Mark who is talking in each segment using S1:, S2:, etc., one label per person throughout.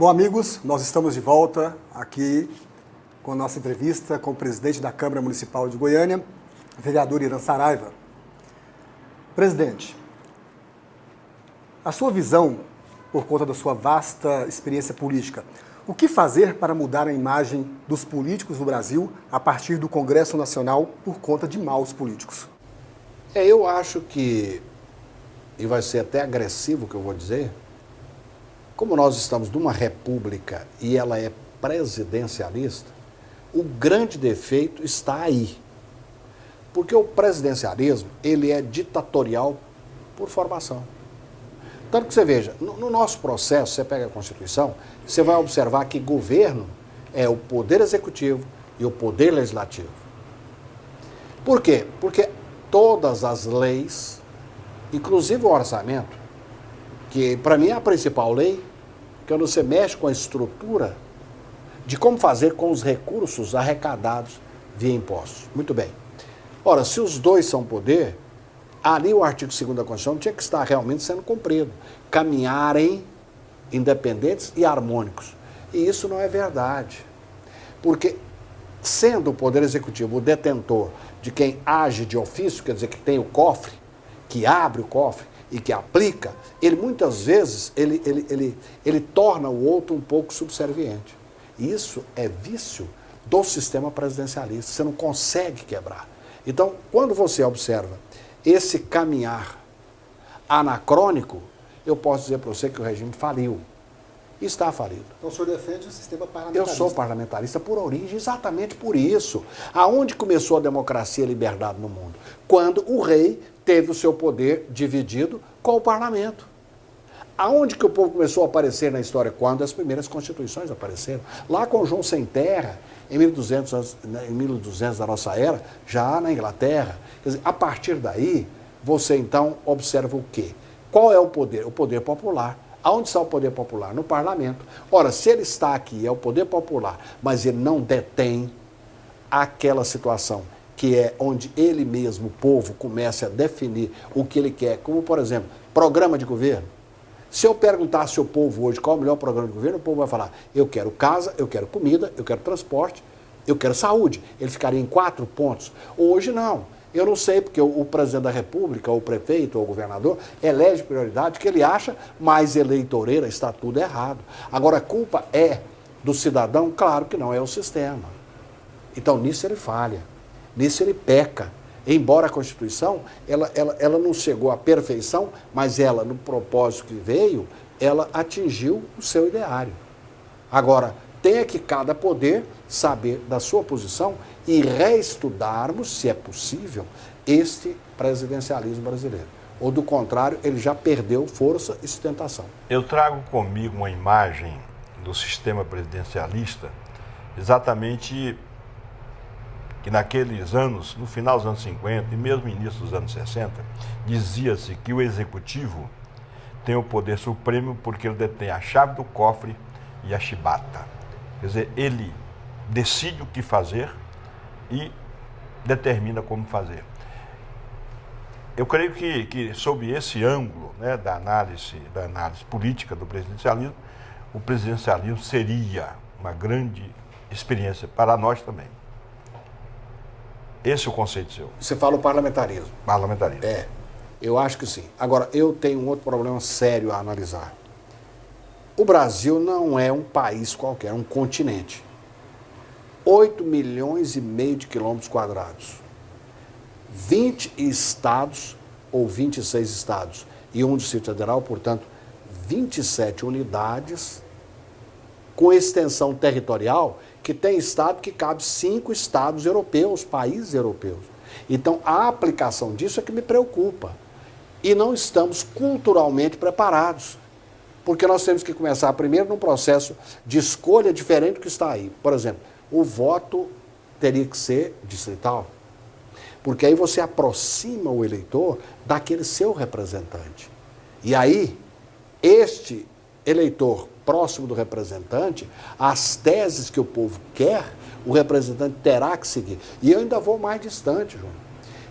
S1: Bom, amigos, nós estamos de volta aqui com a nossa entrevista com o presidente da Câmara Municipal de Goiânia, vereador Irã Saraiva. Presidente, a sua visão, por conta da sua vasta experiência política, o que fazer para mudar a imagem dos políticos do Brasil a partir do Congresso Nacional por conta de maus políticos?
S2: Eu acho que, e vai ser até agressivo o que eu vou dizer, como nós estamos numa república e ela é presidencialista, o grande defeito está aí. Porque o presidencialismo, ele é ditatorial por formação. Tanto que você veja, no nosso processo, você pega a Constituição, você vai observar que governo é o poder executivo e o poder legislativo. Por quê? Porque todas as leis, inclusive o orçamento, que para mim é a principal lei, quando você mexe com a estrutura de como fazer com os recursos arrecadados via impostos. Muito bem. Ora, se os dois são poder, ali o artigo 2º da Constituição tinha que estar realmente sendo cumprido. Caminharem independentes e harmônicos. E isso não é verdade. Porque, sendo o Poder Executivo o detentor de quem age de ofício, quer dizer, que tem o cofre, que abre o cofre e que aplica, ele muitas vezes ele torna o outro um pouco subserviente. Isso é vício do sistema presidencialista. Você não consegue quebrar. Então, quando você observa esse caminhar anacrônico, eu posso dizer para você que o regime faliu. Está falido.
S1: Então o senhor defende o sistema parlamentarista?
S2: Eu sou parlamentarista por origem, exatamente por isso. Aonde começou a democracia e a liberdade no mundo? Quando o rei teve o seu poder dividido com o parlamento. Aonde que o povo começou a aparecer na história? Quando as primeiras constituições apareceram. Lá com João Sem Terra, em 1200 da nossa era, já na Inglaterra. Quer dizer, a partir daí, você então observa o quê? Qual é o poder? O poder popular. Aonde está o poder popular? No parlamento. Ora, se ele está aqui, é o poder popular, mas ele não detém aquela situação que é onde ele mesmo, o povo, começa a definir o que ele quer, como, por exemplo, programa de governo. Se eu perguntasse ao povo hoje qual é o melhor programa de governo, o povo vai falar, eu quero casa, eu quero comida, eu quero transporte, eu quero saúde. Ele ficaria em 4 pontos. Hoje não. Eu não sei, porque o presidente da República, ou o prefeito, ou o governador, elege prioridade que ele acha mais eleitoreira, está tudo errado. Agora, a culpa é do cidadão? Claro que não, é o sistema. Então, nisso ele falha, nisso ele peca. Embora a Constituição, ela não chegou à perfeição, mas ela, no propósito que veio, ela atingiu o seu ideário. Agora, tem que cada poder saber da sua posição e reestudarmos, se é possível, este presidencialismo brasileiro. Ou, do contrário, ele já perdeu força e sustentação.
S3: Eu trago comigo uma imagem do sistema presidencialista, exatamente que naqueles anos, no final dos anos 50 e mesmo no início dos anos 60, dizia-se que o executivo tem o poder supremo porque ele detém a chave do cofre e a chibata. Quer dizer, ele decide o que fazer e determina como fazer. Eu creio que sob esse ângulo, né, da análise política do presidencialismo, o presidencialismo seria uma grande experiência para nós também. Esse é o conceito seu.
S2: Você fala o parlamentarismo.
S3: Parlamentarismo.
S2: É, eu acho que sim. Agora, eu tenho um outro problema sério a analisar. O Brasil não é um país qualquer, é um continente. 8 milhões e meio de quilômetros quadrados. 20 estados ou 26 estados e um Distrito Federal, portanto, 27 unidades com extensão territorial que tem estado que cabe 5 estados europeus, países europeus. Então, a aplicação disso é que me preocupa. E não estamos culturalmente preparados. Porque nós temos que começar primeiro num processo de escolha diferente do que está aí. Por exemplo, o voto teria que ser distrital. Porque aí você aproxima o eleitor daquele seu representante. E aí, este eleitor próximo do representante, as teses que o povo quer, o representante terá que seguir. E eu ainda vou mais distante, João.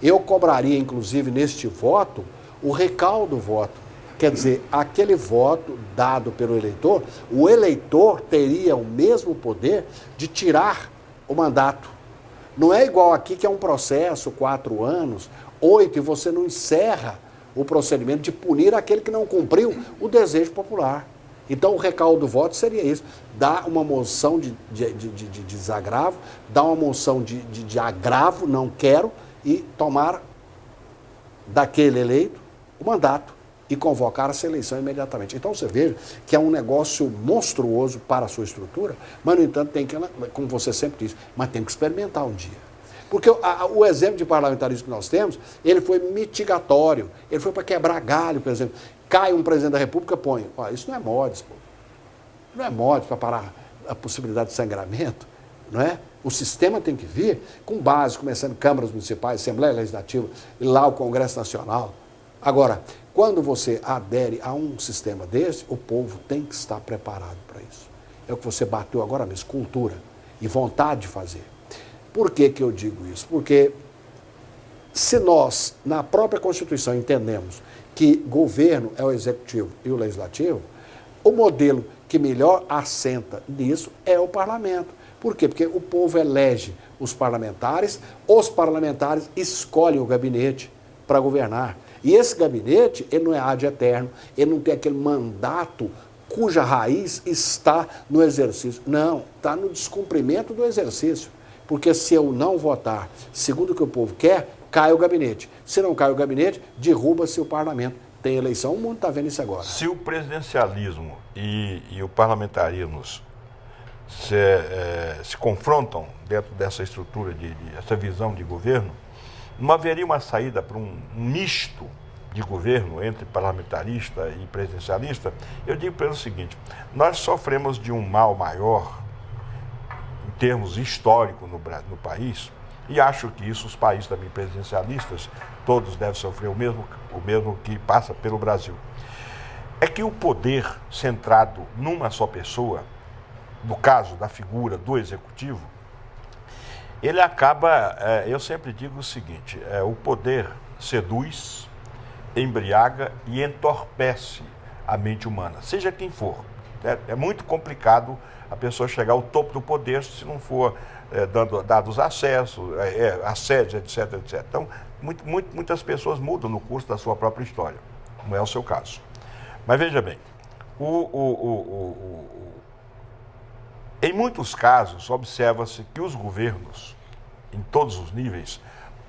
S2: Eu cobraria, inclusive, neste voto, o recall do voto. Quer dizer, aquele voto dado pelo eleitor, o eleitor teria o mesmo poder de tirar o mandato. Não é igual aqui que é um processo, 4 anos, 8, e você não encerra o procedimento de punir aquele que não cumpriu o desejo popular. Então, o recalque do voto seria isso: dar uma moção de desagravo, dar uma moção de agravo, não quero, e tomar daquele eleito o mandato e convocar essa eleição imediatamente. Então, você veja que é um negócio monstruoso para a sua estrutura, mas, no entanto, tem que, como você sempre diz, mas tem que experimentar um dia. Porque o exemplo de parlamentarismo que nós temos, ele foi mitigatório, ele foi para quebrar galho, por exemplo. Cai um presidente da República, põe. Isso não é mods, pô. Não é mods para parar a possibilidade de sangramento, não é? O sistema tem que vir com base, começando câmaras municipais, Assembleia Legislativa e lá o Congresso Nacional. Agora, quando você adere a um sistema desse, o povo tem que estar preparado para isso. É o que você bateu agora mesmo, cultura e vontade de fazer. Por que que eu digo isso? Porque se nós, na própria Constituição, entendemos que governo é o executivo e o legislativo, o modelo que melhor assenta nisso é o parlamento. Por quê? Porque o povo elege os parlamentares escolhem o gabinete para governar. E esse gabinete, ele não é ad eterno, ele não tem aquele mandato cuja raiz está no exercício. Não, está no descumprimento do exercício. Porque se eu não votar segundo o que o povo quer, cai o gabinete. Se não cai o gabinete, derruba-se o parlamento. Tem eleição, o mundo está vendo isso agora.
S3: Se o presidencialismo e o parlamentarismo se confrontam dentro dessa estrutura, essa visão de governo, não haveria uma saída para um misto de governo entre parlamentarista e presidencialista? Eu digo para ele o seguinte: nós sofremos de um mal maior em termos históricos no país, e acho que isso os países também presidencialistas, todos devem sofrer o mesmo que passa pelo Brasil. É que o poder centrado numa só pessoa, no caso da figura do executivo, ele acaba, eu sempre digo o seguinte, o poder seduz, embriaga e entorpece a mente humana, seja quem for. É muito complicado a pessoa chegar ao topo do poder se não for dados acessos, assédios, etc, etc. Então, muitas pessoas mudam no curso da sua própria história. Não é o seu caso. Mas veja bem, em muitos casos, observa-se que os governos, em todos os níveis,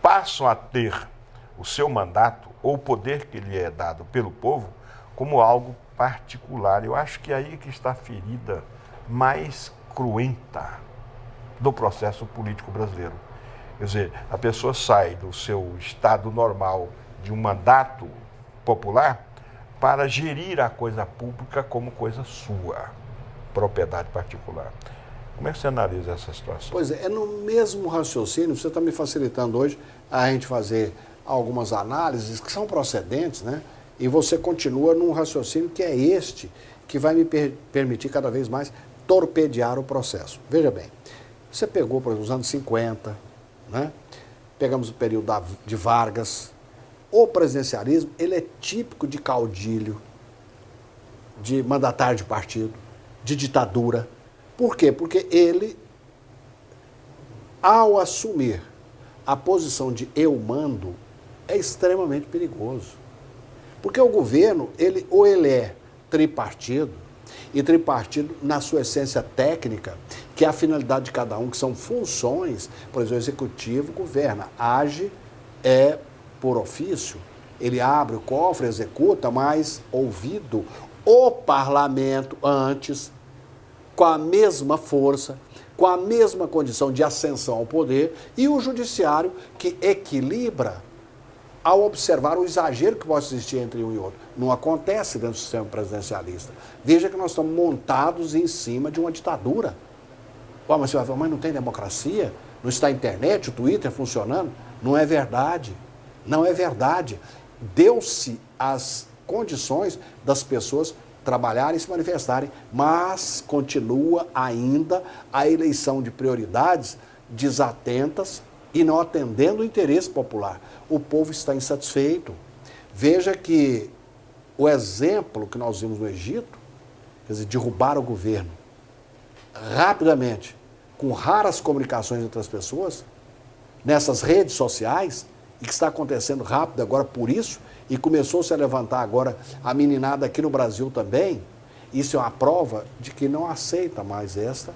S3: passam a ter o seu mandato, ou o poder que lhe é dado pelo povo, como algo particular. Eu acho que é aí que está a ferida mais cruenta do processo político brasileiro. Quer dizer, a pessoa sai do seu estado normal de um mandato popular para gerir a coisa pública como coisa sua, propriedade particular. Como é que você analisa essa situação?
S2: Pois é no mesmo raciocínio, você está me facilitando hoje a gente fazer algumas análises que são procedentes, né? E você continua num raciocínio que é este, que vai me permitir cada vez mais torpedear o processo. Veja bem, você pegou, por exemplo, os anos 50, né? Pegamos o período de Vargas. O presidencialismo, ele é típico de caudilho, de mandatário de partido, de ditadura. Por quê? Porque ele, ao assumir a posição de eu mando, é extremamente perigoso. Porque o governo, ele é tripartido, e tripartido na sua essência técnica, que é a finalidade de cada um, que são funções. Por exemplo, o executivo governa, age por ofício, ele abre o cofre, executa, mas ouvido o parlamento antes, com a mesma força, com a mesma condição de ascensão ao poder, e o judiciário que equilibra ao observar o exagero que pode existir entre um e outro. Não acontece dentro do sistema presidencialista. Veja que nós estamos montados em cima de uma ditadura. Mas você vai falar, mas não tem democracia? Não está a internet, o Twitter funcionando? Não é verdade. Não é verdade. Deu-se as condições das pessoas trabalharem e se manifestarem, mas continua ainda a eleição de prioridades desatentas e não atendendo o interesse popular. O povo está insatisfeito. Veja que O exemplo que nós vimos no Egito, quer dizer, derrubar o governo rapidamente, com raras comunicações entre as pessoas, nessas redes sociais, e que está acontecendo rápido agora por isso, e começou-se a levantar agora a meninada aqui no Brasil também, isso é uma prova de que não aceita mais essa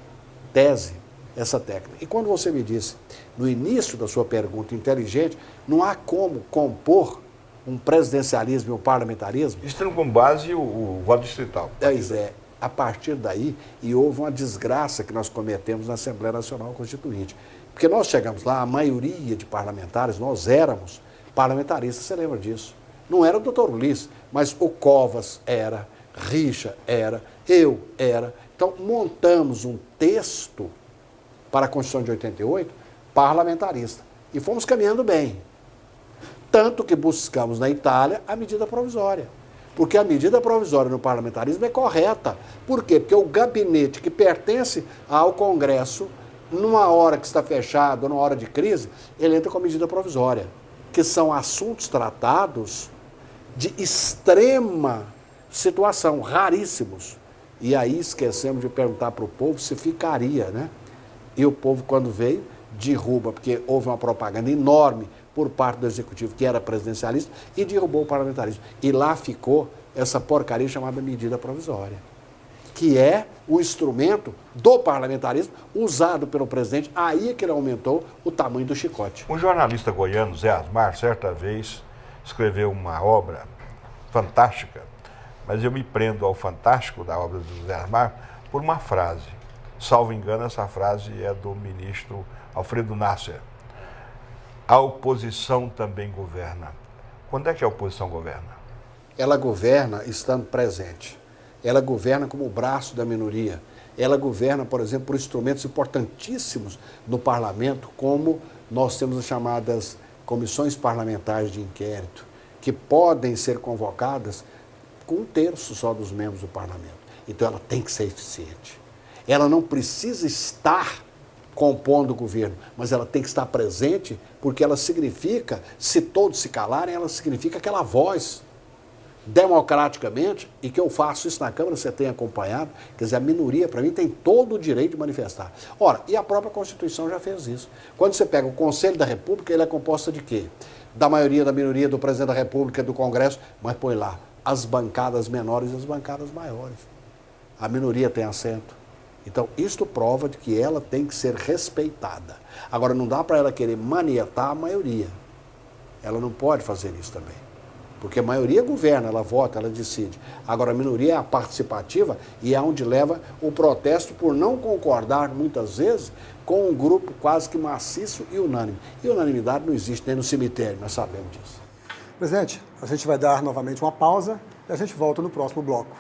S2: tese, essa técnica. E quando você me disse, no início da sua pergunta inteligente, não há como compor um presidencialismo e um parlamentarismo.
S3: Isso tendo como base o voto distrital.
S2: Pois é, a partir daí, e houve uma desgraça que nós cometemos na Assembleia Nacional Constituinte. Porque nós chegamos lá, a maioria de parlamentares, nós éramos parlamentaristas, você lembra disso? Não era o doutor Ulisses, mas o Covas era, Richa era, eu era. Então, montamos um texto para a Constituição de 88 parlamentarista. E fomos caminhando bem. Tanto que buscamos na Itália a medida provisória. Porque a medida provisória no parlamentarismo é correta. Por quê? Porque o gabinete que pertence ao Congresso, numa hora que está fechado, numa hora de crise, ele entra com a medida provisória. Que são assuntos tratados de extrema situação, raríssimos. E aí esquecemos de perguntar para o povo se ficaria, né? E o povo, quando veio, derruba, porque houve uma propaganda enorme por parte do Executivo, que era presidencialista, e derrubou o parlamentarismo. E lá ficou essa porcaria chamada medida provisória, que é o instrumento do parlamentarismo usado pelo presidente. Aí é que ele aumentou o tamanho do chicote.
S3: Um jornalista goiano, Zé Asmar, certa vez escreveu uma obra fantástica, mas eu me prendo ao fantástico da obra do Zé Asmar por uma frase. Salvo engano, essa frase é do ministro Alfredo Nasser. A oposição também governa. Quando é que a oposição governa?
S2: Ela governa estando presente. Ela governa como o braço da minoria. Ela governa, por exemplo, por instrumentos importantíssimos no parlamento, como nós temos as chamadas comissões parlamentares de inquérito, que podem ser convocadas com 1/3 só dos membros do parlamento. Então ela tem que ser eficiente. Ela não precisa estar compondo o governo, mas ela tem que estar presente, porque ela significa, se todos se calarem, ela significa aquela voz, democraticamente, e que eu faço isso na Câmara, você tem acompanhado, quer dizer, a minoria, para mim, tem todo o direito de manifestar. Ora, e a própria Constituição já fez isso. Quando você pega o Conselho da República, ele é composto de quê? Da maioria, da minoria, do Presidente da República, do Congresso, mas põe lá as bancadas menores e as bancadas maiores. A minoria tem assento. Então, isto prova de que ela tem que ser respeitada. Agora, não dá para ela querer manietar a maioria. Ela não pode fazer isso também. Porque a maioria governa, ela vota, ela decide. Agora, a minoria é a participativa e é onde leva o protesto por não concordar, muitas vezes, com um grupo quase que maciço e unânime. E unanimidade não existe nem no cemitério, nós sabemos disso.
S1: Presidente, a gente vai dar novamente uma pausa e a gente volta no próximo bloco.